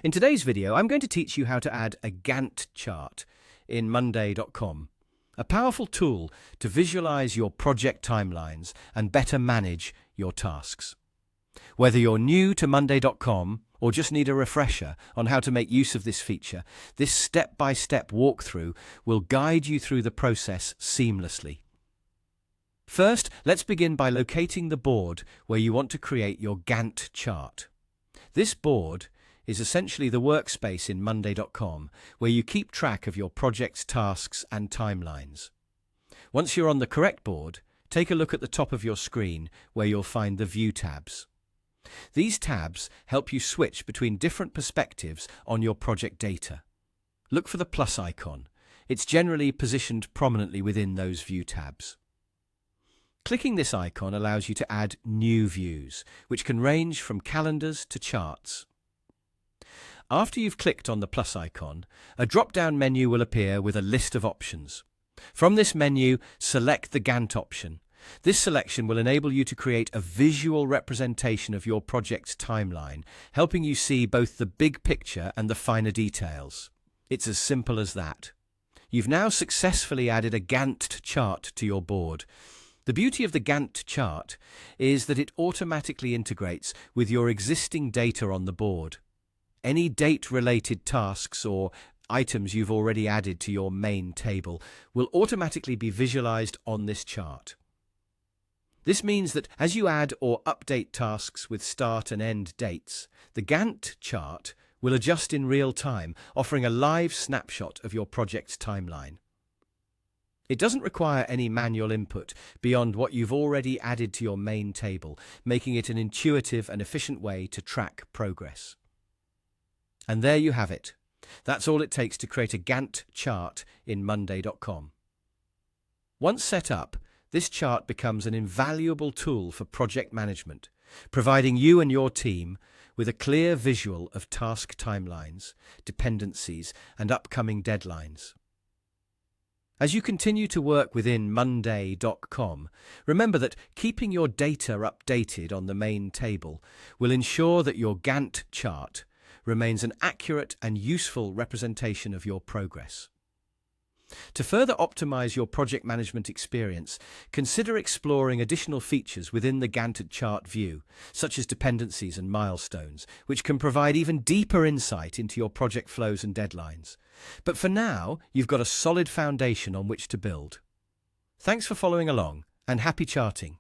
In today's video, I'm going to teach you how to add a Gantt chart in Monday.com, a powerful tool to visualize your project timelines and better manage your tasks. Whether you're new to Monday.com or just need a refresher on how to make use of this feature, this step-by-step walkthrough will guide you through the process seamlessly. First, let's begin by locating the board where you want to create your Gantt chart. This board is essentially the workspace in Monday.com where you keep track of your project's tasks and timelines. Once you're on the correct board, take a look at the top of your screen where you'll find the View tabs. These tabs help you switch between different perspectives on your project data. Look for the plus icon. It's generally positioned prominently within those View tabs. Clicking this icon allows you to add new views, which can range from calendars to charts. After you've clicked on the plus icon, a drop-down menu will appear with a list of options. From this menu, select the Gantt option. This selection will enable you to create a visual representation of your project's timeline, helping you see both the big picture and the finer details. It's as simple as that. You've now successfully added a Gantt chart to your board. The beauty of the Gantt chart is that it automatically integrates with your existing data on the board. Any date-related tasks or items you've already added to your main table will automatically be visualized on this chart. This means that as you add or update tasks with start and end dates, the Gantt chart will adjust in real time, offering a live snapshot of your project's timeline. It doesn't require any manual input beyond what you've already added to your main table, making it an intuitive and efficient way to track progress. And there you have it. That's all it takes to create a Gantt chart in Monday.com. Once set up, this chart becomes an invaluable tool for project management, providing you and your team with a clear visual of task timelines, dependencies, and upcoming deadlines. As you continue to work within Monday.com, remember that keeping your data updated on the main table will ensure that your Gantt chart remains an accurate and useful representation of your progress. To further optimize your project management experience, consider exploring additional features within the Gantt chart view, such as dependencies and milestones, which can provide even deeper insight into your project flows and deadlines. But for now, you've got a solid foundation on which to build. Thanks for following along, and happy charting!